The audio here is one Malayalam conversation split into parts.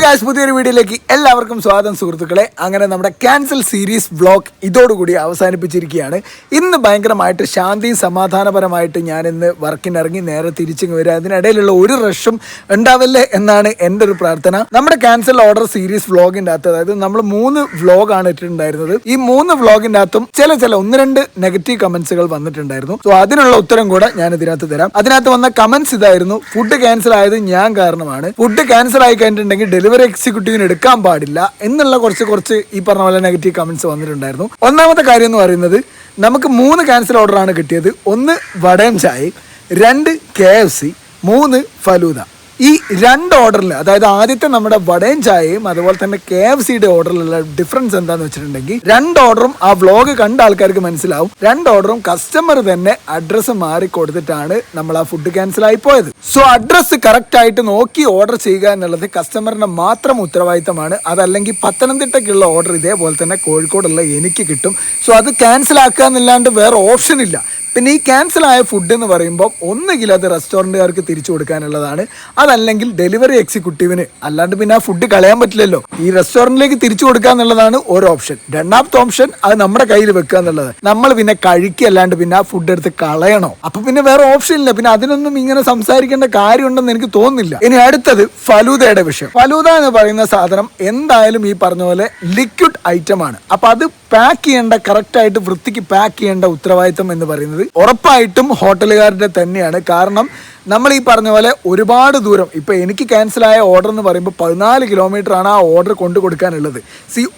ഗായ്സ്, പുതിയൊരു വീഡിയോയിലേക്ക് എല്ലാവർക്കും സ്വാഗതം സുഹൃത്തുക്കളെ. അങ്ങനെ നമ്മുടെ ക്യാൻസൽ സീരീസ് വ്ലോഗ് ഇതോടുകൂടി അവസാനിപ്പിച്ചിരിക്കുകയാണ്. ഇന്ന് ഭയങ്കരമായിട്ട് ശാന്തിയും സമാധാനപരമായിട്ട് ഞാൻ ഇന്ന് വർക്കിനിറങ്ങി നേരെ തിരിച്ചിങ്ങ് വരിക. അതിനിടയിലുള്ള ഒരു റഷും ഉണ്ടാവില്ലേ എന്നാണ് എൻ്റെ ഒരു പ്രാർത്ഥന. നമ്മുടെ ക്യാൻസൽ ഓർഡർ സീരീസ് വ്ലോഗിൻ്റെ അകത്ത്, അതായത് നമ്മൾ 3 വ്ലോഗാണ് ഇട്ടിട്ടുണ്ടായിരുന്നത്. ഈ 3 വ്ലോഗിൻ്റെ അകത്തും ചില 1-2 നെഗറ്റീവ് കമന്റ്സുകൾ വന്നിട്ടുണ്ടായിരുന്നു. സോ അതിനുള്ള ഉത്തരം കൂടെ ഞാൻ ഇതിനകത്ത് തരാം. അതിനകത്ത് വന്ന കമന്റ്സ് ഇതായിരുന്നു: ഫുഡ് ക്യാൻസൽ ആയത് ഞാൻ കാരണമാണ്, ഫുഡ് ക്യാൻസൽ ആയി കഴിഞ്ഞിട്ടുണ്ടെങ്കിൽ ഡെലിവറി എക്സിക്യൂട്ടീവിന് എടുക്കാൻ പാടില്ല എന്നുള്ള കുറച്ച് ഈ പറഞ്ഞ പോലെ നെഗറ്റീവ് കമന്റ്സ് വന്നിട്ടുണ്ടായിരുന്നു. ഒന്നാമത്തെ കാര്യം എന്ന് പറയുന്നത്, നമുക്ക് 3 ക്യാൻസൽ ഓർഡറാണ് കിട്ടിയത്. 1 വടയും ചായ, 2 KFC, 3 ഫലൂദ. ഈ 2 ഓർഡറിൽ, അതായത് ആദ്യത്തെ നമ്മുടെ വടയും ചായയും അതുപോലെ തന്നെ KFCയുടെ ഓർഡറിലുള്ള ഡിഫറൻസ് എന്താണെന്ന് വെച്ചിട്ടുണ്ടെങ്കിൽ, 2 ഓർഡറും ആ വ്ലോഗ് കണ്ട ആൾക്കാർക്ക് മനസ്സിലാവും. 2 ഓർഡറും കസ്റ്റമർ തന്നെ അഡ്രസ്സ് മാറി കൊടുത്തിട്ടാണ് നമ്മൾ ആ ഫുഡ് ക്യാൻസൽ ആയി പോയത്. സോ അഡ്രസ്സ് കറക്റ്റ് ആയിട്ട് നോക്കി ഓർഡർ ചെയ്യുക എന്നുള്ളത് കസ്റ്റമറിന്റെ മാത്രം ഉത്തരവാദിത്തമാണ്. അതല്ലെങ്കിൽ പത്തനംതിട്ടയ്ക്കുള്ള ഓർഡർ ഇതേപോലെ തന്നെ കോഴിക്കോടുള്ള എനിക്ക് കിട്ടും. സോ അത് ക്യാൻസൽ ആക്കുക എന്നല്ലാണ്ട് വേറെ ഓപ്ഷൻ ഇല്ല. പിന്നെ ഈ ക്യാൻസൽ ആയ ഫുഡ് എന്ന് പറയുമ്പോൾ ഒന്നുകിൽ അത് റെസ്റ്റോറൻറ്റുകാർക്ക് തിരിച്ചു കൊടുക്കാനുള്ളതാണ്, അതല്ലെങ്കിൽ ഡെലിവറി എക്സിക്യൂട്ടീവിന്. അല്ലാണ്ട് പിന്നെ ആ ഫുഡ് കളയാൻ പറ്റില്ലല്ലോ. ഈ റെസ്റ്റോറൻറ്റിലേക്ക് തിരിച്ചു കൊടുക്കുക എന്നുള്ളതാണ് ഒരു ഓപ്ഷൻ. രണ്ടാമത്തെ ഓപ്ഷൻ അത് നമ്മുടെ കയ്യിൽ വെക്കുക എന്നുള്ളത്. നമ്മൾ പിന്നെ കഴിക്കുക, അല്ലാണ്ട് പിന്നെ ആ ഫുഡ് എടുത്ത് കളയണോ? അപ്പൊ പിന്നെ വേറെ ഓപ്ഷൻ ഇല്ല. പിന്നെ അതിനൊന്നും ഇങ്ങനെ സംസാരിക്കേണ്ട കാര്യമുണ്ടെന്ന് എനിക്ക് തോന്നുന്നില്ല. ഇനി അടുത്തത് ഫലൂദയുടെ വിഷയം. ഫലൂദ എന്ന് പറയുന്ന സാധനം എന്തായാലും ഈ പറഞ്ഞ പോലെ ലിക്വിഡ് ഐറ്റം ആണ്. അപ്പൊ അത് പാക്ക് ചെയ്യേണ്ട, കറക്റ്റായിട്ട് വൃത്തിക്ക് പാക്ക് ചെയ്യേണ്ട ഉത്തരവാദിത്തം എന്ന് പറയുന്നത് ഉറപ്പായിട്ടും ഹോട്ടലുകാരുടെ തന്നെയാണ്. കാരണം നമ്മൾ ഈ പറഞ്ഞ പോലെ ഒരുപാട് ദൂരം, ഇപ്പം എനിക്ക് ക്യാൻസലായ ഓർഡർ എന്ന് പറയുമ്പോൾ 14 കിലോമീറ്ററാണ് ആ ഓർഡർ കൊണ്ടു കൊടുക്കാനുള്ളത്.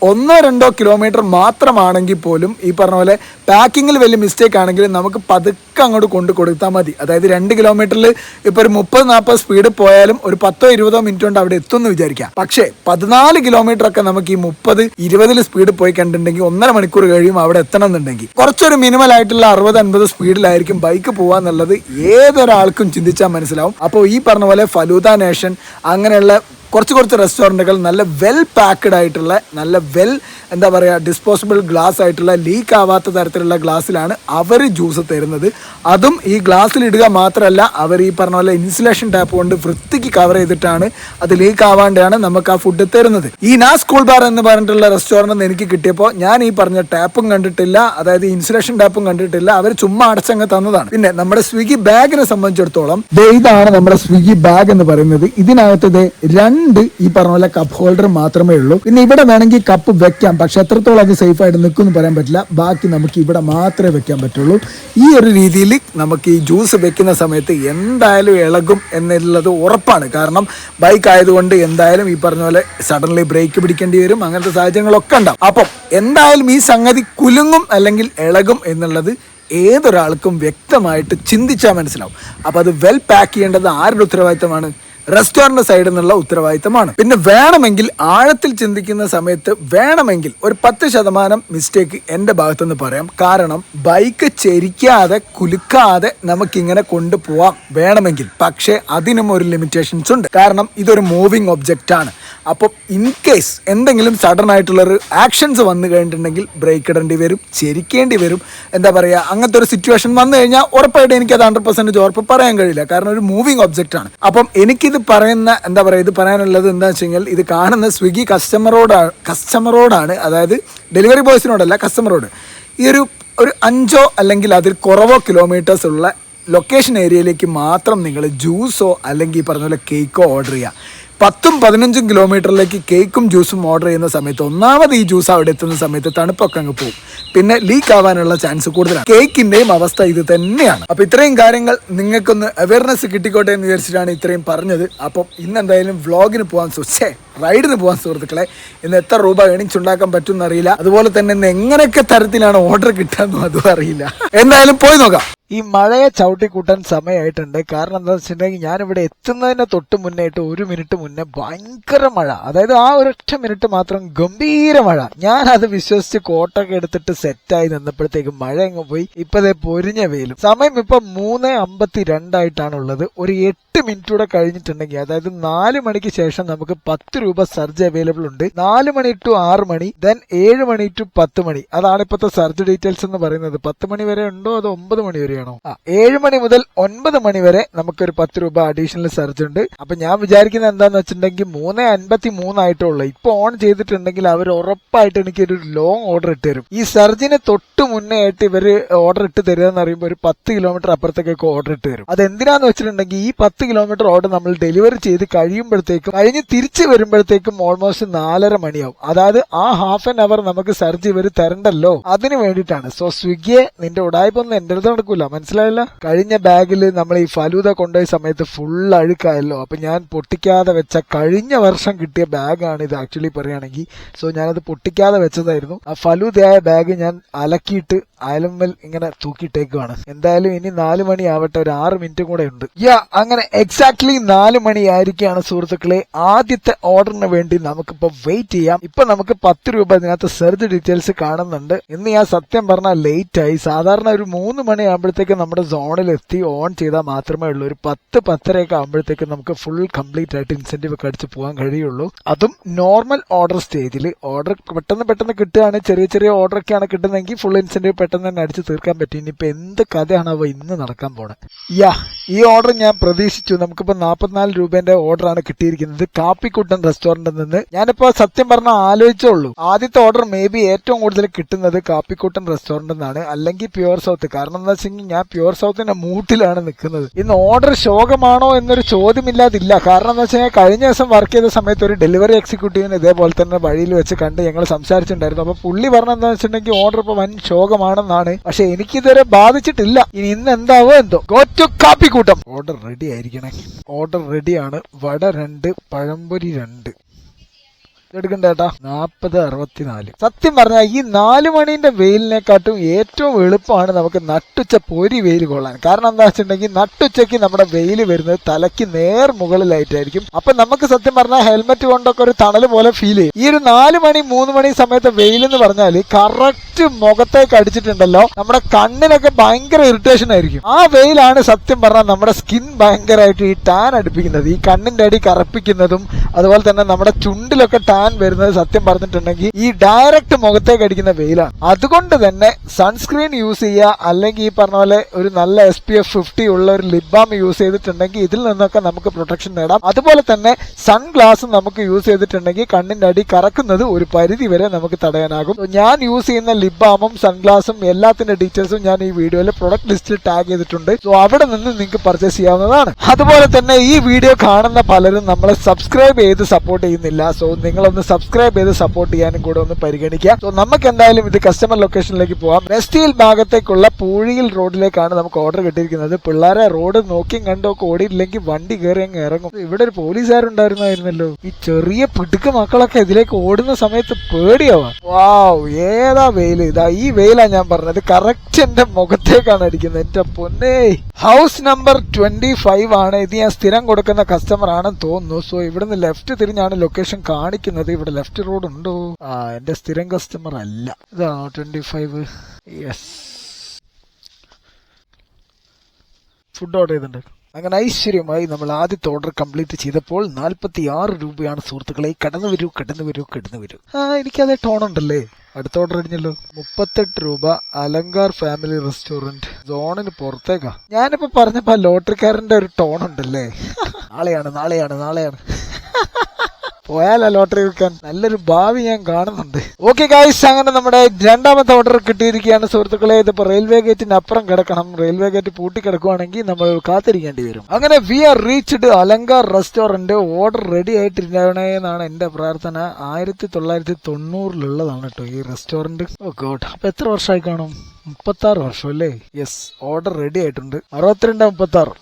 1-2 കിലോമീറ്റർ മാത്രമാണെങ്കിൽ പോലും ഈ പറഞ്ഞ പോലെ പാക്കിങ്ങിൽ വലിയ മിസ്റ്റേക്ക് ആണെങ്കിലും നമുക്ക് പതുക്കെ അങ്ങോട്ട് കൊണ്ടു കൊടുത്താൽ മതി. അതായത് 2 കിലോമീറ്ററിൽ ഇപ്പോൾ ഒരു 30-40 സ്പീഡ് പോയാലും ഒരു 10-20 മിനിറ്റ് കൊണ്ട് അവിടെ എത്തുമെന്ന് വിചാരിക്കാം. പക്ഷേ 14 കിലോമീറ്റർ ഒക്കെ നമുക്ക് ഈ 30-20 സ്പീഡ് പോയി കണ്ടിട്ടുണ്ടെങ്കിൽ 1.5 മണിക്കൂർ കഴിയും അവിടെ എത്തണം എന്നുണ്ടെങ്കിൽ. കുറച്ചൊരു മിനിമൽ ആയിട്ടുള്ള 60-50 സ്പീഡിലായിരിക്കും ബൈക്ക് പോകാന്നുള്ളത് ഏതൊരാൾക്കും ചിന്തിച്ചാൽ മനസ്സിലാവും. അപ്പോൾ ഈ പറഞ്ഞ പോലെ ഫലൂദ നേഷൻ അങ്ങനെയുള്ള കുറച്ച് റെസ്റ്റോറൻറ്റുകൾ നല്ല വെൽ പാക്ക്ഡ് ആയിട്ടുള്ള, നല്ല വെൽ എന്താ പറയുക, ഡിസ്പോസിബിൾ ഗ്ലാസ് ആയിട്ടുള്ള, ലീക്ക് ആവാത്ത തരത്തിലുള്ള ഗ്ലാസ്സിലാണ് അവർ ജ്യൂസ് തരുന്നത്. അതും ഈ ഗ്ലാസ്സിൽ ഇടുക മാത്രമല്ല, അവർ ഈ പറഞ്ഞ പോലെ ഇൻസുലേഷൻ ടാപ്പ് കൊണ്ട് വൃത്തിക്ക് കവർ ചെയ്തിട്ടാണ്, അത് ലീക്ക് ആവാണ്ടാണ് നമുക്ക് ആ ഫുഡ് തരുന്നത്. ഈ സ്കൂൾ ബാർ എന്ന് പറഞ്ഞിട്ടുള്ള റെസ്റ്റോറൻറ്റ് എനിക്ക് കിട്ടിയപ്പോൾ ഞാൻ ഈ പറഞ്ഞ ടാപ്പും കണ്ടിട്ടില്ല, അതായത് ഇൻസുലേഷൻ ടാപ്പും കണ്ടിട്ടില്ല. അവർ ചുമ്മാ അടച്ചങ്ങ് തന്നതാണ്. പിന്നെ നമ്മുടെ സ്വിഗ്ഗി ബാഗിനെ സംബന്ധിച്ചിടത്തോളം ഇതാണ് നമ്മുടെ സ്വിഗ്ഗി ബാഗ് എന്ന് പറയുന്നത്. ഇതിനകത്ത് 2 ഈ പറഞ്ഞ പോലെ കപ്പ് ഹോൾഡർ മാത്രമേ ഉള്ളൂ. പിന്നെ ഇവിടെ വേണമെങ്കിൽ കപ്പ് വെക്കാം, പക്ഷെ എത്രത്തോളം അത് സേഫ് ആയിട്ട് നിൽക്കുമെന്ന് പറയാൻ പറ്റില്ല. ബാക്കി നമുക്ക് ഇവിടെ മാത്രമേ വെക്കാൻ പറ്റുള്ളൂ. ഈ ഒരു രീതിയിൽ നമുക്ക് ഈ ജ്യൂസ് വെക്കുന്ന സമയത്ത് എന്തായാലും ഇളകും എന്നുള്ളത് ഉറപ്പാണ്. കാരണം ബൈക്ക് ആയതുകൊണ്ട് എന്തായാലും ഈ പറഞ്ഞ പോലെ സഡൻലി ബ്രേക്ക് പിടിക്കേണ്ടി വരും, അങ്ങനത്തെ സാഹചര്യങ്ങളൊക്കെ ഉണ്ടാവും. അപ്പം എന്തായാലും ഈ സംഗതി കുലുങ്ങും അല്ലെങ്കിൽ ഇളകും എന്നുള്ളത് ഏതൊരാൾക്കും വ്യക്തമായിട്ട് ചിന്തിച്ചാൽ മനസ്സിലാവും. അപ്പം അത് വെൽ പാക്ക് ചെയ്യേണ്ടത് ആരുടെ ഉത്തരവാദിത്തമാണ്? റെസ്റ്റോറന്റ് സൈഡിൽ നിന്നുള്ള ഉത്തരവാദിത്തമാണ്. പിന്നെ വേണമെങ്കിൽ ആഴത്തിൽ ചിന്തിക്കുന്ന സമയത്ത് വേണമെങ്കിൽ ഒരു 10% മിസ്റ്റേക്ക് എൻ്റെ ഭാഗത്തുനിന്ന് പറയാം. കാരണം ബൈക്ക് ചെരിക്കാതെ കുലുക്കാതെ നമുക്കിങ്ങനെ കൊണ്ടുപോവാം വേണമെങ്കിൽ. പക്ഷേ അതിനും ഒരു ലിമിറ്റേഷൻസ് ഉണ്ട്. കാരണം ഇതൊരു മൂവിങ് ഒബ്ജക്റ്റ് ആണ്. അപ്പോൾ ഇൻ കേസ് എന്തെങ്കിലും സഡൻ ആയിട്ടുള്ളൊരു ആക്ഷൻസ് വന്നു കഴിഞ്ഞിട്ടുണ്ടെങ്കിൽ ബ്രേക്ക് ഇടേണ്ടി വരും, ചെരിക്കേണ്ടി വരും. എന്താ പറയുക, അങ്ങനത്തെ ഒരു സിറ്റുവേഷൻ വന്നു കഴിഞ്ഞാൽ ഉറപ്പായിട്ട് എനിക്കത് 100% ഉറപ്പ് പറയാൻ കഴിയില്ല. കാരണം ഒരു മൂവിങ് ഒബ്ജക്റ്റ് ആണ്. അപ്പം എനിക്കിത് പറയുന്ന എന്താ പറയുക, ഇത് പറയാനുള്ളത് എന്താ വെച്ച് കഴിഞ്ഞാൽ, ഇത് കാണുന്ന സ്വിഗ്ഗി കസ്റ്റമറോടാണ്, അതായത് ഡെലിവറി ബോയ്സിനോടല്ല, കസ്റ്റമറോട്. ഈ ഒരു 5 അല്ലെങ്കിൽ അതിൽ കുറവോ കിലോമീറ്റേഴ്സ് ഉള്ള ലൊക്കേഷൻ ഏരിയയിലേക്ക് മാത്രം നിങ്ങൾ ജ്യൂസോ അല്ലെങ്കിൽ ഈ പറഞ്ഞ പോലെ കേക്കോ ഓർഡർ ചെയ്യുക. 10-15 കിലോമീറ്ററിലേക്ക് കേക്കും ജ്യൂസും ഓർഡർ ചെയ്യുന്ന സമയത്ത്, ഒന്നാമത് ഈ ജ്യൂസ് അവിടെ എത്തുന്ന സമയത്ത് തണുപ്പൊക്കെ അങ്ങ് പോകും, പിന്നെ ലീക്ക് ആവാനുള്ള ചാൻസ് കൂടുതലാണ്. കേക്കിന്റെയും അവസ്ഥ ഇത് തന്നെയാണ്. അപ്പൊ ഇത്രയും കാര്യങ്ങൾ നിങ്ങൾക്കൊന്ന് അവയർനെസ് കിട്ടിക്കോട്ടെ എന്ന് വിചാരിച്ചിട്ടാണ് ഇത്രയും പറഞ്ഞത്. അപ്പം ഇന്നെന്തായാലും വ്ളോഗിന് പോകാൻ റൈഡിന് പോകാൻ സുഹൃത്തുക്കളെ. ഇന്ന് എത്ര രൂപ ഏണിങ്സ് ഉണ്ടാക്കാൻ പറ്റും എന്നറിയില്ല. അതുപോലെ തന്നെ ഇന്ന് എങ്ങനെയൊക്കെ തരത്തിലാണ് ഓർഡർ കിട്ടാന്നും അതും അറിയില്ല. എന്തായാലും പോയി നോക്കാം. ഈ മഴയെ ചവിട്ടിക്കൂട്ടാൻ സമയമായിട്ടുണ്ട്. കാരണം എന്താ വെച്ചിട്ടുണ്ടെങ്കിൽ, ഞാനിവിടെ എത്തുന്നതിന് തൊട്ട് മുന്നേയിട്ട് 1 മിനിറ്റ് മുന്നേ ഭയങ്കര മഴ, അതായത് ആ ഒരൊറ്റ മിനിറ്റ് മാത്രം ഗംഭീര മഴ. ഞാൻ അത് വിശ്വസിച്ച് കോട്ടൊക്കെ എടുത്തിട്ട് സെറ്റായി നിന്നപ്പോഴത്തേക്കും മഴ അങ്ങ് പോയി. ഇപ്പതേ പൊരിഞ്ഞ വെയിലും. സമയം ഇപ്പൊ 3:52 ആയിട്ടാണുള്ളത്. ഒരു 8 മിനിറ്റ് കൂടെ കഴിഞ്ഞിട്ടുണ്ടെങ്കിൽ, അതായത് 4 മണിക്ക് ശേഷം നമുക്ക് 10 രൂപ സർജ് അവൈലബിൾ ഉണ്ട്. 4 മണി ടു 6 മണി, ദെൻ 7 മണി ടു 10 മണി. അതാണ് ഇപ്പോഴത്തെ സർജ് ഡീറ്റെയിൽസ് എന്ന് പറയുന്നത്. 10 മണി വരെ ഉണ്ടോ അതോ 9 മണി വരെയാണോ? 7 മണി മുതൽ 9 മണി വരെ നമുക്കൊരു 10 രൂപ അഡീഷണൽ സർജ് ഉണ്ട്. അപ്പൊ ഞാൻ വിചാരിക്കുന്നത് എന്താന്ന് വെച്ചിട്ടുണ്ടെങ്കിൽ 3:53 ആയിട്ടുള്ളൂ. ഇപ്പൊ ഓൺ ചെയ്തിട്ടുണ്ടെങ്കിൽ അവർ ഉറപ്പായിട്ട് എനിക്കൊരു ലോങ് ഓർഡർ ഇട്ട് തരും. ഈ സർജിന് തൊട്ട് മുന്നേ ആയിട്ട് ഇവര് ഓർഡർ ഇട്ട് തരിക എന്ന് പറയുമ്പോൾ ഒരു 10 കിലോമീറ്റർ അപ്പുറത്തേക്കൊക്കെ ഓർഡർ ഇട്ട് തരും. അതെന്തിനാന്ന് വെച്ചിട്ടുണ്ടെങ്കിൽ ഈ 10 കിലോമീറ്റർ ഓർഡർ നമ്മൾ ഡെലിവറി ചെയ്ത് കഴിഞ്ഞ് തിരിച്ചു വരുമ്പോഴത്തേക്കും ഓൾമോസ്റ്റ് 4:30 മണിയാവും. അതായത് ആ ഹാഫ് ആൻ അവർ നമുക്ക് സർജ് ഇവർ തരണ്ടല്ലോ, അതിന് വേണ്ടിയിട്ടാണ്. സോ സ്വിഗ്ഗിയെ നിന്റെ ഉടായ്പൊന്നും എന്റെ അടുത്ത് നടക്കൂല, മനസ്സിലായില്ല? കഴിഞ്ഞ ബാഗിൽ നമ്മൾ ഈ ഫലൂദ കൊണ്ടുപോയ സമയത്ത് ഫുൾ അഴുക്കായല്ലോ. അപ്പൊ ഞാൻ പൊട്ടിക്കാതെ വെച്ച കഴിഞ്ഞ വർഷം കിട്ടിയ ബാഗാണ് ഇത് ആക്ച്വലി പറയുകയാണെങ്കിൽ. സോ ഞാനത് പൊട്ടിക്കാതെ വെച്ചതായിരുന്നു. ആ ഫലൂദയായ ബാഗ് ഞാൻ അലക്കിയിട്ട് അയലമ്മൽ ഇങ്ങനെ തൂക്കിയിട്ടേക്കുവാണ്. എന്തായാലും ഇനി 4 മണി ആവട്ടെ, ഒരു 6 മിനിറ്റ് കൂടെ ഉണ്ട്. അങ്ങനെ എക്സാക്ട്ലി 4 മണി ആയിരിക്കുകയാണ് സുഹൃത്തുക്കളെ. ആദ്യത്തെ ഓർഡറിന് വേണ്ടി നമുക്കിപ്പോ വെയിറ്റ് ചെയ്യാം. ഇപ്പൊ നമുക്ക് 10 രൂപ ഇതിനകത്ത് സെർച്ച് ഡീറ്റെയിൽസ് കാണുന്നുണ്ട്. ഇന്ന് ഞാൻ സത്യം പറഞ്ഞാൽ ലേറ്റ് ആയി. സാധാരണ ഒരു 3 മണി ആകുമ്പോഴത്തേക്ക് നമ്മുടെ സോണിൽ എത്തി ഓൺ ചെയ്താൽ മാത്രമേ ഉള്ളൂ. ഒരു 10-10:30 ആകുമ്പോഴത്തേക്ക് നമുക്ക് ഫുൾ കംപ്ലീറ്റ് ആയിട്ട് ഇൻസെന്റീവ് ഒക്കെ അടിച്ച് പോകാൻ കഴിയുള്ളൂ. അതും നോർമൽ ഓർഡർ സ്റ്റേജിൽ. ഓർഡർ പെട്ടെന്ന് കിട്ടുകയാണ്, ചെറിയ ഓർഡർ ഒക്കെയാണ് കിട്ടുന്നതെങ്കിൽ ഫുൾ ഇൻസെന്റീവ് പെട്ടെന്ന് തന്നെ അടിച്ച് തീർക്കാൻ പറ്റും. ഇനിയിപ്പോ എന്ത് കഥയാണ് അവ ഇന്ന് നടക്കാൻ പോണേ. ഈ ഓർഡർ ഞാൻ പ്രതീക്ഷിച്ചു. നമുക്കിപ്പോ 44 രൂപേന്റെ ഓർഡർ ആണ് കിട്ടിയിരിക്കുന്നത് കാപ്പിക്കുട്ടൻ റെസ്റ്റോറന്റിൽ നിന്ന്. ഞാനിപ്പോ സത്യം പറഞ്ഞാൽ ആലോചിച്ചോളൂ, ആദ്യത്തെ ഓർഡർ മേ ബി ഏറ്റവും കൂടുതൽ കിട്ടുന്നത് കാപ്പിക്കുട്ടൻ റെസ്റ്റോറന്റിൽ നിന്നാണ്, അല്ലെങ്കിൽ പ്യുവർ സൗത്ത്. കാരണം എന്താ വെച്ചെങ്കിൽ ഞാൻ പ്യുവർ സൗത്തിന്റെ മൂട്ടിലാണ് നിൽക്കുന്നത്. ഇന്ന് ഓർഡർ ശോകമാണോ എന്നൊരു ചോദ്യമില്ലാതില്ല. കാരണം എന്താ വെച്ചാൽ കഴിഞ്ഞ ദിവസം വർക്ക് ചെയ്ത സമയത്ത് ഒരു ഡെലിവറി എക്സിക്യൂട്ടീവിന് ഇതേപോലെ തന്നെ വഴിയിൽ വെച്ച് കണ്ട് ഞങ്ങൾ സംസാരിച്ചിട്ടുണ്ടായിരുന്നു. അപ്പൊ പുള്ളി പറഞ്ഞെന്താ വെച്ചിട്ടുണ്ടെങ്കിൽ ഓർഡർ ഇപ്പൊ വൻ ശോകമാണെന്നാണ്. പക്ഷെ എനിക്കിതുവരെ ബാധിച്ചിട്ടില്ല. ഇനി ഇന്ന് എന്താവോ എന്തോ. Go to Kappikoottam. Order ready ആയിരിക്കണേ. ഓർഡർ റെഡിയാണ്. വട 2, പഴംപൊരി 2 എടുക്കണ്ടേട്ടാ. 40-64. സത്യം പറഞ്ഞാൽ ഈ 4 മണിന്റെ വെയിലിനെക്കാട്ടും ഏറ്റവും എളുപ്പമാണ് നമുക്ക് നട്ടുച്ച പൊരി വെയിൽ കൊള്ളാൻ. കാരണം എന്താ വെച്ചിട്ടുണ്ടെങ്കിൽ നട്ടുച്ചയ്ക്ക് നമ്മുടെ വെയിൽ വരുന്നത് തലയ്ക്ക് നേർ മുകളിലായിട്ടായിരിക്കും. അപ്പൊ നമുക്ക് സത്യം പറഞ്ഞാൽ ഹെൽമെറ്റ് കൊണ്ടൊക്കെ ഒരു തണല് പോലെ ഫീൽ ചെയ്യും. ഈ ഒരു 4 മണി 3 മണി സമയത്ത് വെയിൽ എന്ന് പറഞ്ഞാൽ കറക്റ്റ് മുഖത്തേക്ക് അടിച്ചിട്ടുണ്ടല്ലോ, നമ്മുടെ കണ്ണിനൊക്കെ ഭയങ്കര ഇറിറ്റേഷൻ ആയിരിക്കും. ആ വെയിലാണ് സത്യം പറഞ്ഞാൽ നമ്മുടെ സ്കിൻ ഭയങ്കരമായിട്ട് ഈ ടാൻ അടുപ്പിക്കുന്നത്, ഈ കണ്ണിന്റെ അടി കറപ്പിക്കുന്നതും അതുപോലെ തന്നെ നമ്മുടെ ചുണ്ടിലൊക്കെ ടാൻ വരുന്നത് സത്യം പറഞ്ഞിട്ടുണ്ടെങ്കിൽ ഈ ഡയറക്റ്റ് മുഖത്തേക്ക് അടിക്കുന്ന വെയിലാണ്. അതുകൊണ്ട് തന്നെ സൺസ്ക്രീൻ യൂസ് ചെയ്യുക, അല്ലെങ്കിൽ ഈ പറഞ്ഞ പോലെ ഒരു നല്ല SPF 50 ഉള്ള ഒരു ലിപ് ബാം യൂസ് ചെയ്തിട്ടുണ്ടെങ്കിൽ ഇതിൽ നിന്നൊക്കെ നമുക്ക് പ്രൊട്ടക്ഷൻ നേടാം. അതുപോലെ തന്നെ സൺഗ്ലാസ് നമുക്ക് യൂസ് ചെയ്തിട്ടുണ്ടെങ്കിൽ കണ്ണിന്റെ അടി കറക്കുന്നത് ഒരു പരിധി വരെ നമുക്ക് തടയാനാകും. ഞാൻ യൂസ് ചെയ്യുന്ന ലിപ് ബാമും സൺഗ്ലാസും എല്ലാത്തിന്റെ ഡീറ്റെയിൽസും ഞാൻ ഈ വീഡിയോയിലെ പ്രൊഡക്റ്റ് ലിസ്റ്റിൽ ടാഗ് ചെയ്തിട്ടുണ്ട്. സോ അവിടെ നിന്ന് നിങ്ങൾക്ക് പർച്ചേസ് ചെയ്യാവുന്നതാണ്. അതുപോലെ തന്നെ ഈ വീഡിയോ കാണുന്ന പലരും നമ്മളെ സബ്സ്ക്രൈബ് ചെയ്ത് സപ്പോർട്ട് ചെയ്യുന്നില്ല. സോ നിങ്ങളൊന്ന് സബ്സ്ക്രൈബ് ചെയ്ത് സപ്പോർട്ട് ചെയ്യാനും കൂടെ ഒന്ന് പരിഗണിക്കാം. സോ നമുക്ക് എന്തായാലും ഇത് കസ്റ്റമർ ലൊക്കേഷനിലേക്ക് പോവാം. വെസ്റ്റ് ഭാഗത്തേക്കുള്ള പൂഴിയിൽ റോഡിലേക്കാണ് നമുക്ക് ഓർഡർ കിട്ടിയിരിക്കുന്നത്. പിള്ളേരെ റോഡ് നോക്കിയും കണ്ടൊക്കെ ഓടിയില്ലെങ്കിൽ വണ്ടി കയറി അങ്ങ് ഇറങ്ങും. ഇവിടെ ഒരു പോലീസുകാരുണ്ടായിരുന്നായിരുന്നല്ലോ. ഈ ചെറിയ പിടുക്ക് മക്കളൊക്കെ ഇതിലേക്ക് ഓടുന്ന സമയത്ത് പേടിയാവാം. വാവ്, ഏതാ വെയില്! ഇതാ ഈ വെയിലാ ഞാൻ പറഞ്ഞത്. കറക്റ്റ് എന്റെ മുഖത്തേക്കാണ് അടിക്കുന്നത്. എന്റെ പൊന്നേ. ഹൗസ് നമ്പർ 25 ആണ് ഇത്. ഞാൻ സ്ഥിരം കൊടുക്കുന്ന കസ്റ്റമർ ആണെന്ന് തോന്നുന്നു. സോ ഇവിടുന്ന് ലെഫ്റ്റ് തിരിഞ്ഞാണ് ലൊക്കേഷൻ കാണിക്കുന്നത്. ഇവിടെ ലെഫ്റ്റ് റോഡ് ഉണ്ടോ? എന്റെ സ്ഥിരം കസ്റ്റമർ അല്ല. ഇതാണോ 25? യെസ്. ഫുഡ് ഓർഡർ ചെയ്തിട്ടുണ്ട്. അങ്ങനെ ഐശ്വര്യമായി നമ്മൾ ആദ്യത്തെ ഓർഡർ കംപ്ലീറ്റ് ചെയ്തപ്പോൾ 46 രൂപയാണ് സുഹൃത്തുക്കളെ. കടന്നു വരൂ. എനിക്കതേ ടോണുണ്ടല്ലേ. അടുത്ത ഓർഡർ അടിഞ്ഞല്ലോ. 38 രൂപ അലങ്കാർ ഫാമിലി റെസ്റ്റോറന്റ്. സോണിന് പുറത്തേക്കാ. ഞാനിപ്പോ പറഞ്ഞപ്പോ ലോട്ടറിക്കാരന്റെ ഒരു ടോണുണ്ടല്ലേ. നാളെയാണ് പോയാലോ ലോട്ടറി വിൽക്കാൻ. നല്ലൊരു ഭാവി ഞാൻ കാണുന്നുണ്ട്. ഓക്കെ ഗൈസ്, അങ്ങനെ നമ്മുടെ രണ്ടാമത്തെ ഓർഡർ കിട്ടിയിരിക്കുകയാണ് സുഹൃത്തുക്കളെ. ഇതിപ്പോ റെയിൽവേ ഗേറ്റിന് അപ്പുറം കിടക്കണം. റെയിൽവേ ഗേറ്റ് പൂട്ടി കിടക്കുവാണെങ്കിൽ നമ്മൾ കാത്തിരിക്കേണ്ടി വരും. അങ്ങനെ we are reached Alankar restaurant. Order ready ആയിട്ടിരിക്കണേ എന്നാണ് എന്റെ പ്രാർത്ഥന. 1990 കേട്ടോ ഈ റെസ്റ്റോറന്റ്. ഓ ഗോഡ്. അപ്പൊ എത്ര വർഷമായി കാണും? 36 വർഷം അല്ലേ? യെസ്, ഓർഡർ റെഡി ആയിട്ടുണ്ട്. 62-36.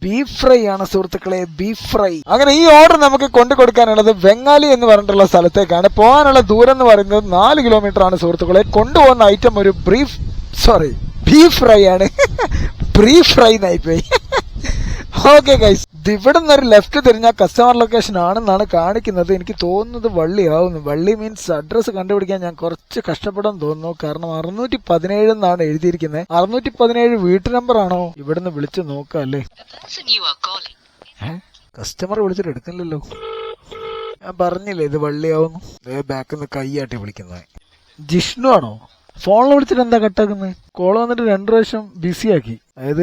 ബീഫ് ഫ്രൈ ആണ് സുഹൃത്തുക്കളെ, ബീഫ് ഫ്രൈ. അങ്ങനെ ഈ ഓർഡർ നമുക്ക് കൊണ്ടു കൊടുക്കാനുള്ളത് വെങ്ങാലി എന്ന് പറഞ്ഞിട്ടുള്ള സ്ഥലത്തേക്കാണ്. പോകാനുള്ള ദൂരം എന്ന് പറയുന്നത് 4 കിലോമീറ്റർ ആണ് സുഹൃത്തുക്കളെ. കൊണ്ടുപോകുന്ന ഐറ്റം ഒരു ബീഫ് ഫ്രൈ ആണ്. ബ്രീഫ് ഫ്രൈ ആയിപ്പോയി. ഓക്കെ ഗൈസ്, ഇവിടെ നിന്നൊരു ലെഫ്റ്റ് തിരിഞ്ഞാൽ കസ്റ്റമർ ലൊക്കേഷൻ ആണെന്നാണ് കാണിക്കുന്നത്. എനിക്ക് തോന്നുന്നത് വള്ളിയാവുന്നു. വള്ളി മീൻസ് അഡ്രസ് കണ്ടുപിടിക്കാൻ ഞാൻ കുറച്ച് കഷ്ടപ്പെടാൻ തോന്നുന്നു. കാരണം 617 എന്നാണ് എഴുതിയിരിക്കുന്നത്. 617 വീട്ടു നമ്പർ ആണോ? ഇവിടുന്ന് വിളിച്ചു നോക്കാം അല്ലേ. കസ്റ്റമർ വിളിച്ചിട്ട് എടുക്കില്ലല്ലോ. ഞാൻ പറഞ്ഞില്ലേ ഇത് വള്ളിയാവുന്നു. ബാക്കിൽ നിന്ന് കൈയാട്ടി വിളിക്കുന്നത്. ജിഷ്ണു ആണോ? ഫോണിൽ വിളിച്ചിട്ട് എന്താ കട്ടാക്കുന്നത്? കോള് വന്നിട്ട് 2 പ്രാവശ്യം ബിസിയാക്കി. അതായത്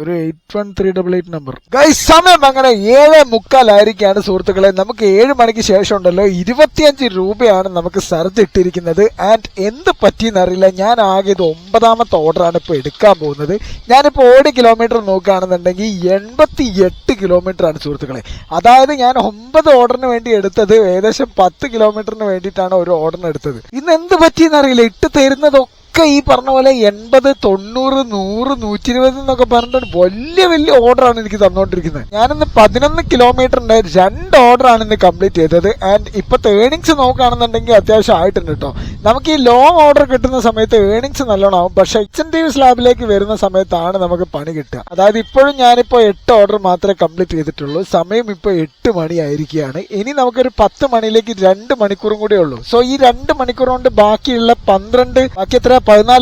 ഒരു 813888 നമ്പർ. ഗൈസ്, സമയം അങ്ങനെ 7:45 സുഹൃത്തുക്കളെ. നമുക്ക് 7 മണിക്ക് ശേഷം ഉണ്ടല്ലോ 25 രൂപയാണ് നമുക്ക് സർജ് ഇട്ടിരിക്കുന്നത്. ആൻഡ് എന്ത് പറ്റിയെന്നറിയില്ല, ഞാൻ ആകെ ഇത് 9ാമത്തെ ഓർഡറാണ് ഇപ്പോൾ എടുക്കാൻ പോകുന്നത്. ഞാനിപ്പോൾ ഓടി കിലോമീറ്റർ നോക്കുകയാണെന്നുണ്ടെങ്കിൽ 88 കിലോമീറ്റർ ആണ് സുഹൃത്തുക്കളെ. അതായത് ഞാൻ 9 ഓർഡറിന് വേണ്ടി എടുത്തത് ഏകദേശം 10 കിലോമീറ്ററിന് വേണ്ടിയിട്ടാണ് ഒരു ഓർഡറിന് എടുത്തത്. ഇന്ന് എന്ത് പറ്റിയെന്നറിയില്ല, ഇട്ട് തരുന്നതൊക്കെ ഈ പറഞ്ഞ പോലെ 80, 90, 100, 120 എന്നൊക്കെ പറഞ്ഞിട്ട് വലിയ വലിയ ഓർഡറാണ് എനിക്ക് തന്നുകൊണ്ടിരിക്കുന്നത്. ഞാനിന്ന് 11 കിലോമീറ്ററിന്റെ 2 ഓർഡറാണ് ഇന്ന് കംപ്ലീറ്റ് ചെയ്തത്. ആൻഡ് ഇപ്പോഴത്തെ ഏണിങ്സ് നോക്കുകയാണെന്നുണ്ടെങ്കിൽ അത്യാവശ്യം ആയിട്ടുണ്ട് കേട്ടോ. നമുക്ക് ഈ ലോങ് ഓർഡർ കിട്ടുന്ന സമയത്ത് ഏണിങ്സ് നല്ലോണം ആവും, പക്ഷെ എക്സെന്റീവ് സ്ലാബിലേക്ക് വരുന്ന സമയത്താണ് നമുക്ക് പണി കിട്ടുക. അതായത് ഇപ്പോഴും ഞാനിപ്പോൾ 8 ഓർഡർ മാത്രമേ കംപ്ലീറ്റ് ചെയ്തിട്ടുള്ളൂ. സമയം ഇപ്പോൾ 8 മണി ആയിരിക്കുകയാണ്. ഇനി നമുക്കൊരു 10 മണിയിലേക്ക് 2 മണിക്കൂറും കൂടെ ഉള്ളൂ. സോ ഈ 2 മണിക്കൂർ കൊണ്ട് ബാക്കിയുള്ള 14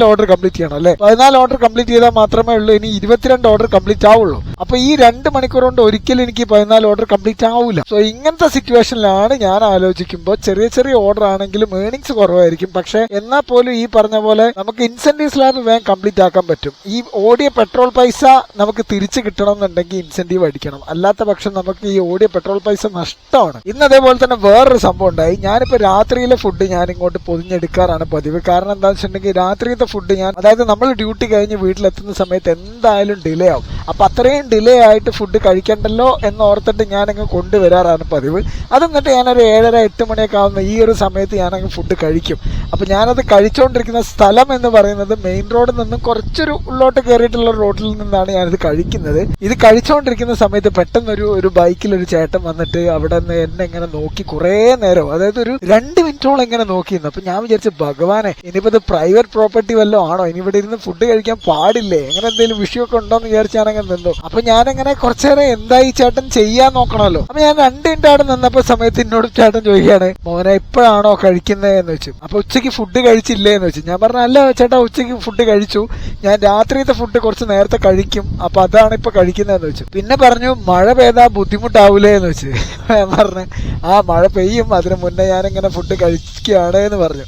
ഓർഡർ കംപ്ലീറ്റ് ചെയ്യണം അല്ലെ. 14 ഓർഡർ കംപ്ലീറ്റ് ചെയ്താൽ മാത്രമേ ഉള്ളൂ ഇനി 22 ഓർഡർ കംപ്ലീറ്റ് ആവുള്ളൂ. അപ്പൊ ഈ 2 മണിക്കൂർ കൊണ്ട് ഒരിക്കലും എനിക്ക് 14 ഓർഡർ കംപ്ലീറ്റ് ആവൂല. സോ ഇങ്ങനത്തെ സിറ്റുവേഷനിലാണ് ഞാൻ ആലോചിക്കുമ്പോൾ ചെറിയ ചെറിയ ഓർഡർ ആണെങ്കിലും ഏണിങ്സ് കുറവായിരിക്കും. പക്ഷെ എന്നാൽ പോലും ഈ പറഞ്ഞ പോലെ നമുക്ക് ഇൻസെന്റീവ് സ്ലാബ് വേഗം കംപ്ലീറ്റ് ആക്കാൻ പറ്റും. ഈ ഓടിയ പെട്രോൾ പൈസ നമുക്ക് തിരിച്ചു കിട്ടണം എന്നുണ്ടെങ്കിൽ ഇൻസെന്റീവ് അടിക്കണം. അല്ലാത്ത പക്ഷം നമുക്ക് ഈ ഓടിയ പെട്രോൾ പൈസ നഷ്ടമാണ്. ഇന്ന് അതേപോലെ തന്നെ വേറൊരു സംഭവം ഉണ്ടായി. ഞാനിപ്പോ രാത്രിയിലെ ഫുഡ് ഞാൻ ഇങ്ങോട്ട് പൊതിഞ്ഞെടുക്കാറാണ് പതിവ്. കാരണം എന്താണെന്ന് വെച്ചിട്ടുണ്ടെങ്കിൽ രാത്രിയിലത്തെ ഫുഡ് ഞാൻ, അതായത് നമ്മൾ ഡ്യൂട്ടി കഴിഞ്ഞ് വീട്ടിലെത്തുന്ന സമയത്ത് എന്തായാലും ഡിലേ ആവും. അപ്പൊ അത്രയും ഡിലേ ആയിട്ട് ഫുഡ് കഴിക്കണ്ടല്ലോ എന്ന് ഓർത്തിട്ട് ഞാനങ്ങ് കൊണ്ടുവരാറാണ് പതിവ്. അത് എന്നിട്ട് ഞാനൊരു 7:30, 8 മണിയൊക്കെ ആവുന്ന ഈ ഒരു സമയത്ത് ഞാനങ്ങ് ഫുഡ് കഴിക്കും. അപ്പൊ ഞാനത് കഴിച്ചുകൊണ്ടിരിക്കുന്ന സ്ഥലം എന്ന് പറയുന്നത് മെയിൻ റോഡിൽ നിന്നും കുറച്ചൊരു ഉള്ളോട്ട് കയറിയിട്ടുള്ള റോഡിൽ നിന്നാണ് ഞാനിത് കഴിക്കുന്നത്. ഇത് കഴിച്ചുകൊണ്ടിരിക്കുന്ന സമയത്ത് പെട്ടെന്ന് ഒരു ബൈക്കിൽ ഒരു ചേട്ടൻ വന്നിട്ട് അവിടെ നിന്ന് എന്നെ ഇങ്ങനെ നോക്കി കുറേ നേരം, അതായത് ഒരു 2 മിനിറ്റോളം ഇങ്ങനെ നോക്കിയിരുന്നു. അപ്പൊ ഞാൻ വിചാരിച്ചു, ഭഗവാനെ, ഇനിയിപ്പോ ഇത് പ്രൈവറ്റ് പ്രോപ്പർട്ടി വല്ലതും ആണോ, ഇനി ഇവിടെ ഇരുന്ന് ഫുഡ് കഴിക്കാൻ പാടില്ലേ, അങ്ങനെ എന്തെങ്കിലും വിഷയമൊക്കെ ഉണ്ടോന്ന് വിചാരിച്ചാണെങ്കിൽ നിന്നു. അപ്പൊ ഞാനങ്ങനെ കുറച്ചേരം എന്തായി ചേട്ടൻ ചെയ്യാൻ നോക്കണമല്ലോ. അപ്പൊ ഞാൻ 2 മിനിറ്റ് അവിടെ നിന്നപ്പോ സമയത്ത് എന്നോട് ചേട്ടൻ ചോദിക്കുകയാണ്, മോനെ ഇപ്പോഴാണോ കഴിക്കുന്നത് എന്ന് വെച്ചു. അപ്പൊ ഉച്ചയ്ക്ക് ഫുഡ് കഴിച്ചില്ലേ എന്ന് വെച്ചു. ഞാൻ പറഞ്ഞു, അല്ല ചേട്ടാ, ഉച്ചയ്ക്ക് ഫുഡ് കഴിച്ചു, ഞാൻ രാത്രിയത്തെ ഫുഡ് കുറച്ച് നേരത്തെ കഴിക്കും, അപ്പൊ അതാണ് ഇപ്പൊ കഴിക്കുന്നതെന്ന് വെച്ചു. പിന്നെ പറഞ്ഞു, മഴ പെയ്താ ബുദ്ധിമുട്ടാവൂലേ എന്ന് വെച്ച്. ഞാൻ പറഞ്ഞു, ആ മഴ പെയ്യും, അതിന് മുന്നേ ഞാനിങ്ങനെ ഫുഡ് കഴിക്കുകയാണ് എന്ന് പറഞ്ഞു.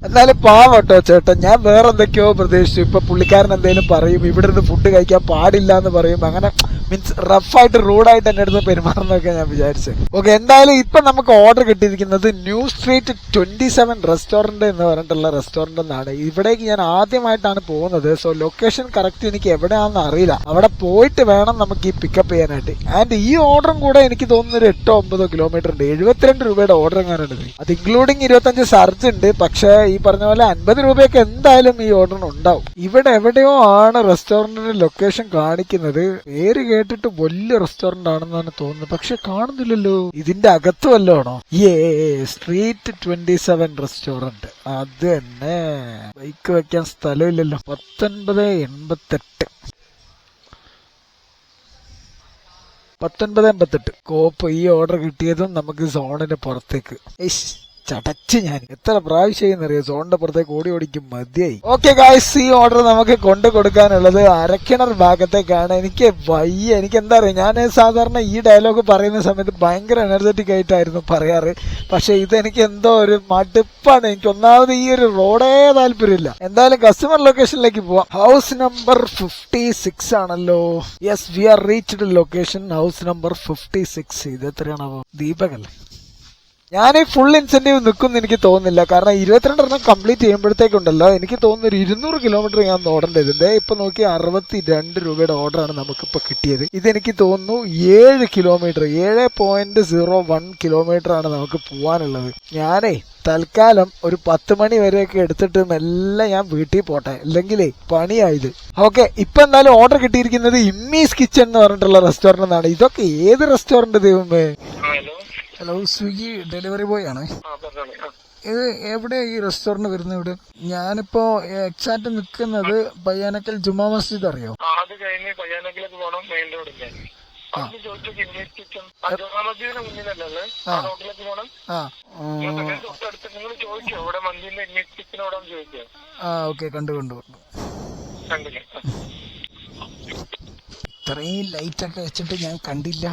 എന്നാലും പാവട്ടോ ചേട്ടൻ, ഞാൻ വേറെ എന്തൊക്കെയോ പ്രതീക്ഷിച്ചു. ഇപ്പൊ പുള്ളിക്കാരൻ എന്തെങ്കിലും പറയും, ഇവിടെ നിന്ന് ഫുഡ് കഴിക്കാൻ പാടില്ല എന്ന് പറയും, അങ്ങനെ മീൻസ് റഫായിട്ട് റൂഡായിട്ട് എന്റെ അടുത്ത് പെരുമാറുന്നൊക്കെ ഞാൻ വിചാരിച്ചു. ഓക്കെ, എന്തായാലും ഇപ്പൊ നമുക്ക് ഓർഡർ കിട്ടിയിരിക്കുന്നത് ന്യൂ സ്ട്രീറ്റ് 27 റെസ്റ്റോറന്റ് എന്ന് പറഞ്ഞിട്ടുള്ള റെസ്റ്റോറന്റ് എന്നാണ്. ഇവിടേക്ക് ഞാൻ ആദ്യമായിട്ടാണ് പോകുന്നത്. സോ ലൊക്കേഷൻ കറക്റ്റ് എനിക്ക് എവിടെയാണെന്ന് അറിയില്ല. അവിടെ പോയിട്ട് വേണം നമുക്ക് ഈ പിക്കപ്പ് ചെയ്യാനായിട്ട്. ആൻഡ് ഈ ഓർഡറും കൂടെ എനിക്ക് തോന്നുന്നു ഒരു 8-9 കിലോമീറ്റർ ഉണ്ട്. 72 രൂപയുടെ ഓർഡർ എങ്ങാനുണ്ട്. അത് ഇൻക്ലൂഡിങ് 25 സർജ് ഉണ്ട്. പക്ഷെ ഈ പറഞ്ഞ പോലെ 50 രൂപയൊക്കെ എന്തായാലും ഈ ഓർഡറിന് ഉണ്ടാവും. ഇവിടെ എവിടെയോ ആണ് റെസ്റ്റോറന്റിന്റെ ലൊക്കേഷൻ കാണിക്കുന്നത്. പേര് കേട്ടിട്ട് വലിയ റെസ്റ്റോറന്റ് ആണെന്നാണ് തോന്നുന്നത്, പക്ഷെ കാണുന്നില്ലല്ലോ. ഇതിന്റെ അകത്ത് വല്ലതാണോ? സ്ട്രീറ്റ് 27 റെസ്റ്റോറന്റ്, അത് തന്നെ. ബൈക്ക് വെക്കാൻ സ്ഥലമില്ലല്ലോ. 1988 കോപ്പ്. ഈ ഓർഡർ കിട്ടിയതും നമുക്ക് സോണിന് പുറത്തേക്ക്. ചടച്ച് ഞാൻ എത്ര പ്രാവശ്യം അറിയാം, സോണിന്റെ പുറത്തേക്ക് ഓടിക്കും, മതിയായി. ഓക്കെ ഗായ്സ്, ഈ ഓർഡർ നമുക്ക് കൊണ്ടു കൊടുക്കാനുള്ളത് അരക്കിണർ ഭാഗത്തേക്കാണ്. എനിക്ക് വയ്യ, എനിക്ക് എന്താ പറയുക, ഞാൻ സാധാരണ ഈ ഡയലോഗ് പറയുന്ന സമയത്ത് ഭയങ്കര എനർജറ്റിക് ആയിട്ടായിരുന്നു പറയാറ്. പക്ഷെ ഇതെനിക്ക് എന്തോ ഒരു മടുപ്പാണ്. എനിക്ക് ഒന്നാമത് ഈ ഒരു റോഡേ താല്പര്യമില്ല. എന്തായാലും കസ്റ്റമർ ലൊക്കേഷനിലേക്ക് പോവാം. ഹൗസ് നമ്പർ 56 ആണല്ലോ. Yes, we are reached location, house number 56. ഇത് എത്രയാണോ? ദീപകല്ലേ. ഞാൻ ഈ ഫുൾ ഇൻസെന്റീവ് നിൽക്കുമെന്ന് എനിക്ക് തോന്നുന്നില്ല. കാരണം 22 കംപ്ലീറ്റ് ചെയ്യുമ്പോഴത്തേക്കുണ്ടല്ലോ എനിക്ക് തോന്നുന്നു ഒരു 200 കിലോമീറ്റർ ഞാൻ ഓടേണ്ടത്. ഇതിന്റെ ഇപ്പൊ നോക്കി 62 രൂപയുടെ ഓർഡറാണ് നമുക്കിപ്പോ കിട്ടിയത്. ഇതെനിക്ക് തോന്നുന്നു 7 കിലോമീറ്റർ, 7.01 കിലോമീറ്റർ ആണ് നമുക്ക് പോവാനുള്ളത്. ഞാനേ തൽക്കാലം ഒരു 10 മണി വരെയൊക്കെ എടുത്തിട്ട് മെല്ലെ ഞാൻ വീട്ടിൽ പോട്ടെ, അല്ലെങ്കിലേ പണിയായത്. ഓക്കെ, ഇപ്പൊ എന്തായാലും ഓർഡർ കിട്ടിയിരിക്കുന്നത് ഇമ്മീസ് കിച്ചൺ എന്ന് പറഞ്ഞിട്ടുള്ള റെസ്റ്റോറന്റ് എന്നാണ്. ഇതൊക്കെ ഏത് റെസ്റ്റോറന്റ് ദൈവമേ? ഹലോ, സ്വിഗ്ഗി ഡെലിവറി ബോയ് ആണ്. ഇത് എവിടെ ഈ റെസ്റ്റോറന്റ് വരുന്നത്? ഇവിടെ ഞാനിപ്പോ എക്സാക്ട് നിൽക്കുന്നത് പയ്യാനക്കൽ ജുമാ മസ്ജിദ്, അറിയോ? ഓക്കെ, കണ്ടു. ഇത്രയും ലൈറ്റ് ഒക്കെ വെച്ചിട്ട് ഞാൻ കണ്ടില്ല.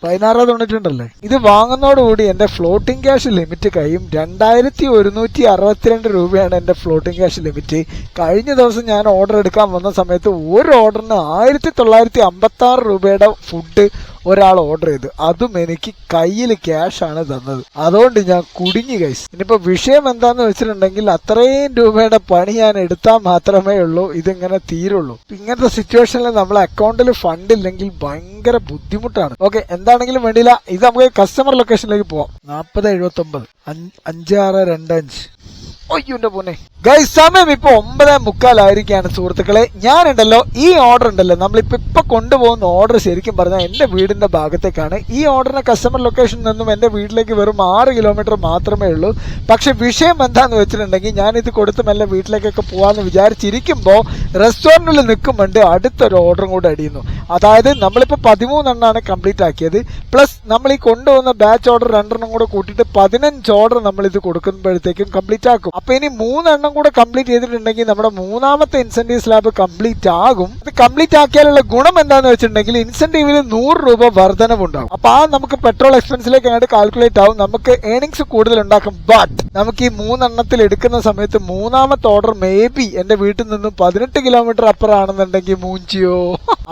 16 ഇത് വാങ്ങുന്നതോടുകൂടി എൻ്റെ ഫ്ലോട്ടിംഗ് ക്യാഷ് ലിമിറ്റ് കഴിയും. 2162 രൂപയാണ് എൻ്റെ ഫ്ലോട്ടിംഗ് ക്യാഷ് ലിമിറ്റ്. കഴിഞ്ഞ ദിവസം ഞാൻ ഓർഡർ എടുക്കാൻ വന്ന സമയത്ത് ഒരു ഓർഡറിന് 1956 രൂപയുടെ ഫുഡ് ഒരാൾ ഓർഡർ ചെയ്തു. അതും എനിക്ക് കയ്യിൽ ക്യാഷാണ് തന്നത്. അതുകൊണ്ട് ഞാൻ കുടുങ്ങി ഗൈസ്. ഇനിയിപ്പോൾ വിഷയം എന്താന്ന് വെച്ചിട്ടുണ്ടെങ്കിൽ അത്രയും രൂപയുടെ പണി ഞാൻ എടുത്താൽ മാത്രമേ ഉള്ളൂ ഇതിങ്ങനെ തീരുള്ളൂ. ഇങ്ങനത്തെ സിറ്റുവേഷനിൽ നമ്മളെ അക്കൗണ്ടിൽ ഫണ്ട് ഇല്ലെങ്കിൽ ഭയങ്കര ബുദ്ധിമുട്ടാണ്. ഓക്കെ, എന്താണെങ്കിലും വേണ്ടിയില്ല. ഇത് നമുക്ക് കസ്റ്റമർ ലൊക്കേഷനിലേക്ക് പോവാം. 4079 5625. ഒയ്യോന്റെ പോന്നെ ഗൈസ്, സമയം ഇപ്പൊ 9:45 സുഹൃത്തുക്കളെ. ഞാനുണ്ടല്ലോ ഈ ഓർഡർ ഉണ്ടല്ലോ, നമ്മളിപ്പോ കൊണ്ടുപോകുന്ന ഓർഡർ ശരിക്കും പറഞ്ഞാൽ എന്റെ വീടിന്റെ ഭാഗത്തേക്കാണ്. ഈ ഓർഡറിന്റെ കസ്റ്റമർ ലൊക്കേഷനിൽ നിന്നും എന്റെ വീട്ടിലേക്ക് വെറും 6 കിലോമീറ്റർ മാത്രമേ ഉള്ളൂ. പക്ഷെ വിഷയം എന്താന്ന് വെച്ചിട്ടുണ്ടെങ്കിൽ ഞാൻ ഇത് കൊടുത്ത് മെല്ലെ വീട്ടിലേക്കൊക്കെ പോവാന്ന് വിചാരിച്ചിരിക്കുമ്പോ റെസ്റ്റോറന്റിൽ നിൽക്കുമ്പോണ്ട് അടുത്തൊരു ഓർഡറും കൂടെ അടിയുന്നു. അതായത് നമ്മളിപ്പോ 13 എണ്ണമാണ് കംപ്ലീറ്റ് ആക്കിയത്. പ്ലസ് നമ്മൾ ഈ കൊണ്ടുപോകുന്ന ബാച്ച് ഓർഡർ 2 കൂടെ കൂട്ടിയിട്ട് 15 ഓർഡർ നമ്മൾ ഇത് കൊടുക്കുമ്പോഴത്തേക്കും കംപ്ലീറ്റ് ആക്കും. അപ്പൊ ഇനി 3 എണ്ണം കൂടെ കംപ്ലീറ്റ് ചെയ്തിട്ടുണ്ടെങ്കിൽ നമ്മുടെ 3ാമത്തെ ഇൻസെന്റീവ് സ്ലാബ് കംപ്ലീറ്റ് ആകും. ഇത് കംപ്ലീറ്റ് ആക്കിയാലുള്ള ഗുണം എന്താന്ന് വെച്ചിട്ടുണ്ടെങ്കിൽ ഇൻസെന്റീവിൽ 100 രൂപ വർധനവുണ്ടാവും. അപ്പൊ ആ നമുക്ക് പെട്രോൾ എക്സ്പെൻസിലേക്ക് അങ്ങോട്ട് കാൽക്കുലേറ്റ് ആവും, നമുക്ക് ഏണിങ്സ് കൂടുതൽ ഉണ്ടാക്കും. ബട്ട് നമുക്ക് ഈ 3 എണ്ണത്തിൽ എടുക്കുന്ന സമയത്ത് 3ാമത്തെ ഓർഡർ മേ ബി എന്റെ വീട്ടിൽ നിന്നും 18 കിലോമീറ്റർ അപ്പുറമാണെന്നുണ്ടെങ്കിൽ മൂഞ്ചിയോ.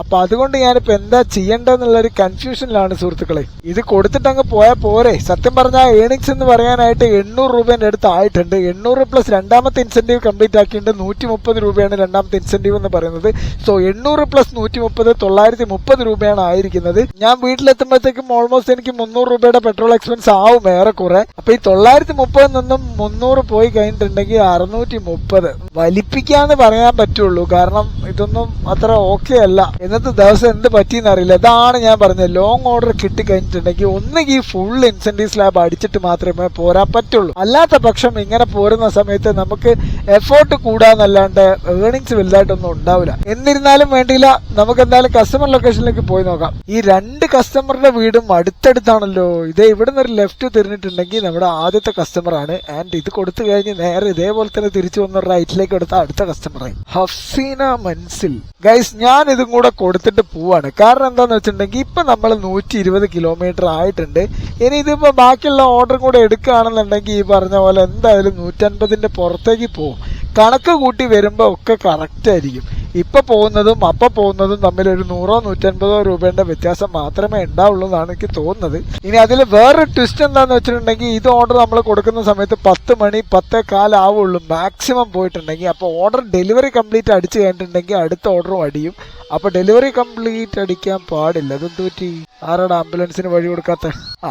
അപ്പൊ അതുകൊണ്ട് ഞാനിപ്പോ എന്താ ചെയ്യേണ്ടതെന്നുള്ള ഒരു കൺഫ്യൂഷനിലാണ് സുഹൃത്തുക്കളെ. ഇത് കൊടുത്തിട്ട് അങ്ങ് പോയാൽ പോരെ. സത്യം പറഞ്ഞാൽ ഏണിങ്സ് എന്ന് പറയാനായിട്ട് 800 രൂപേന്റെ അടുത്ത് ആയിട്ടുണ്ട്. 800 പ്ലസ് 2ാമത്തെ ഇൻസെന്റീവ് കംപ്ലീറ്റ് ആക്കിയിട്ട് 130 രൂപയാണ് 2ാമത്തെ ഇൻസെന്റീവ് എന്ന് പറയുന്നത്. സോ 800 പ്ലസ് 130 930 രൂപയാണ് ആയിരിക്കുന്നത്. ഞാൻ വീട്ടിലെത്തുമ്പോഴത്തേക്കും ഓൾമോസ്റ്റ് എനിക്ക് 300 രൂപയുടെ പെട്രോൾ എക്സ്പെൻസ് ആവും ഏറെക്കുറെ. അപ്പൊ ഈ 930 നിന്നും 300 പോയി കഴിഞ്ഞിട്ടുണ്ടെങ്കിൽ 630 വലിപ്പിക്കാന്ന് പറയാൻ പറ്റുള്ളൂ. കാരണം ഇതൊന്നും അത്ര ഓക്കെ അല്ല. ഇന്നത്തെ ദിവസം എന്ത് പറ്റിയെന്ന് അറിയില്ല. ഇതാണ് ഞാൻ പറഞ്ഞത്, ലോങ് ഓർഡർ കിട്ടി കഴിഞ്ഞിട്ടുണ്ടെങ്കിൽ ഒന്നുകിൽ ഫുൾ ഇൻസെന്റീവ് സ്ലാബ് അടിച്ചിട്ട് മാത്രമേ പോരാൻ പറ്റുള്ളൂ. അല്ലാത്ത പക്ഷം ഇങ്ങനെ പോരുന്ന സമയത്ത് നമുക്ക് എഫോർട്ട് കൂടാന്നല്ലാണ്ട് ഏണിങ്സ് വലുതായിട്ടൊന്നും ഉണ്ടാവില്ല. എന്നിരുന്നാലും വേണ്ടിയില്ല, നമുക്ക് എന്തായാലും കസ്റ്റമർ ലൊക്കേഷനിലേക്ക് പോയി നോക്കാം. ഈ 2 കസ്റ്റമറുടെ വീടും അടുത്തടുത്താണല്ലോ. ഇതേ ഇവിടുന്ന് ഒരു ലെഫ്റ്റ് തിരിഞ്ഞിട്ടുണ്ടെങ്കിൽ നമ്മുടെ ആദ്യത്തെ കസ്റ്റമർ ആണ്. ആൻഡ് ഇത് കൊടുത്തു കഴിഞ്ഞ് നേരെ ഇതേപോലെ തന്നെ തിരിച്ചു വന്ന റൈറ്റിലേക്ക് എടുത്ത അടുത്ത കസ്റ്റമറായി ഹഫ്സീന മൻസിൽ. ഗൈസ്, ഞാൻ ഇതും കൂടെ കൊടുത്തിട്ട് പോവാണ്. കാരണം എന്താന്ന് വെച്ചിട്ടുണ്ടെങ്കിൽ ഇപ്പൊ നമ്മൾ 120 കിലോമീറ്റർ ആയിട്ടുണ്ട്. ഇനി ഇതിപ്പോ ബാക്കിയുള്ള ഓർഡർ കൂടെ എടുക്കുകയാണെന്നുണ്ടെങ്കിൽ ഈ പറഞ്ഞ പോലെ എന്തായാലും 150ന്റെ പുറത്തേക്ക് പോകും. കണക്ക് കൂട്ടി വരുമ്പോ ഒക്കെ കറക്റ്റ് ആയിരിക്കും. ഇപ്പൊ പോകുന്നതും അപ്പൊ പോകുന്നതും തമ്മിൽ ഒരു 100 150 രൂപയുടെ വ്യത്യാസം മാത്രമേ ഉണ്ടാവുള്ളൂ എന്നാണ് എനിക്ക് തോന്നുന്നത്. ഇനി അതിൽ വേറൊരു ട്വിസ്റ്റ് എന്താന്ന് വെച്ചിട്ടുണ്ടെങ്കിൽ ഇത് ഓർഡർ നമ്മൾ കൊടുക്കുന്ന സമയത്ത് 10 മണി 10:15 ആവുള്ളൂ മാക്സിമം പോയിട്ടുണ്ടെങ്കിൽ. അപ്പൊ ഓർഡർ ഡെലിവറി കംപ്ലീറ്റ് അടിച്ചു കഴിഞ്ഞിട്ടുണ്ടെങ്കിൽ അടുത്ത ഓർഡറും അടിയും. അപ്പൊ ഡെലിവറി കംപ്ലീറ്റ് അടിക്കാൻ പാടില്ല. അതെന്ത് പറ്റി? ആരാണ് ആംബുലൻസിന് വഴി കൊടുക്കാത്ത?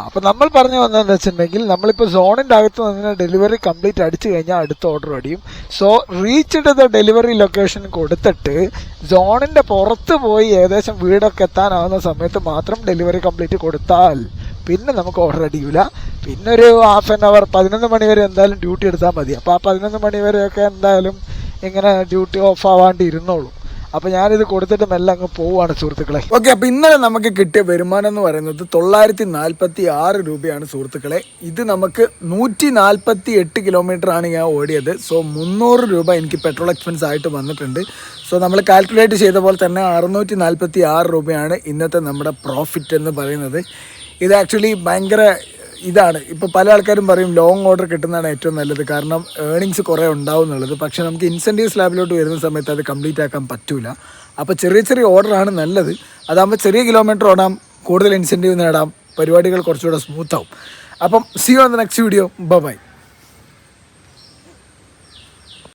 അപ്പൊ നമ്മൾ പറഞ്ഞു വന്നതെന്ന് വെച്ചിട്ടുണ്ടെങ്കിൽ നമ്മളിപ്പോ സോണിന്റെ അകത്ത് നിന്ന് ഡെലിവറി കംപ്ലീറ്റ് അടിച്ചു കഴിഞ്ഞാൽ അടുത്ത ഓർഡർ അടിയും. So reach the delivery location കൊടുത്തിട്ട് സോണിന്റെ പുറത്ത് പോയി ഏകദേശം വീടൊക്കെ എത്താനാവുന്ന സമയത്ത് മാത്രം ഡെലിവറി കംപ്ലീറ്റ് കൊടുത്താൽ പിന്നെ നമുക്ക് ഓർഡർ അടിയൂല. പിന്നെ ഒരു ഹാഫ് ആൻ അവർ 11 മണി വരെ എന്തായാലും ഡ്യൂട്ടി എടുത്താൽ മതി. അപ്പൊ ആ 11 മണി വരെയൊക്കെ എന്തായാലും ഇങ്ങനെ ഡ്യൂട്ടി ഓഫ് ആവാണ്ട് ഇരുന്നോളൂ. അപ്പൊ ഞാനിത് കൊടുത്തിട്ട് മെല്ലെ അങ്ങ് പോവാണ് സുഹൃത്തുക്കളെ. ഓക്കെ, അപ്പൊ ഇന്നലെ നമുക്ക് കിട്ടിയ വരുമാനം എന്ന് പറയുന്നത് 946 രൂപയാണ് സുഹൃത്തുക്കളെ. ഇത് നമുക്ക് 148 കിലോമീറ്റർ ആണ് ഞാൻ ഓടിയത്. സോ 300 രൂപ എനിക്ക് പെട്രോൾ എക്സ്പെൻസ് ആയിട്ട് വന്നിട്ടുണ്ട്. സോ നമ്മൾ കാൽക്കുലേറ്റ് ചെയ്ത പോലെ തന്നെ 646 രൂപയാണ് ഇന്നത്തെ നമ്മുടെ പ്രോഫിറ്റ് എന്ന് പറയുന്നത്. ഇത് ആക്ച്വലി ഭയങ്കര ഇതാണ്. ഇപ്പോൾ പല ആൾക്കാരും പറയും ലോങ് ഓർഡർ കിട്ടുന്നതാണ് ഏറ്റവും നല്ലത്, കാരണം ഏണിങ്സ് കുറേ ഉണ്ടാവും എന്നുള്ളത്. പക്ഷേ നമുക്ക് ഇൻസെൻറ്റീവ് സ്ലാബിലോട്ട് വരുന്ന സമയത്ത് അത് കംപ്ലീറ്റ് ആക്കാൻ പറ്റൂല. അപ്പോൾ ചെറിയ ചെറിയ ഓർഡറാണ് നല്ലത്. അതാകുമ്പോൾ ചെറിയ കിലോമീറ്റർ ഓടാം, കൂടുതൽ ഇൻസെൻറ്റീവ് നേടാം, പരിപാടികൾ കുറച്ചുകൂടെ സ്മൂത്ത് ആവും. അപ്പം see you on the next video. By.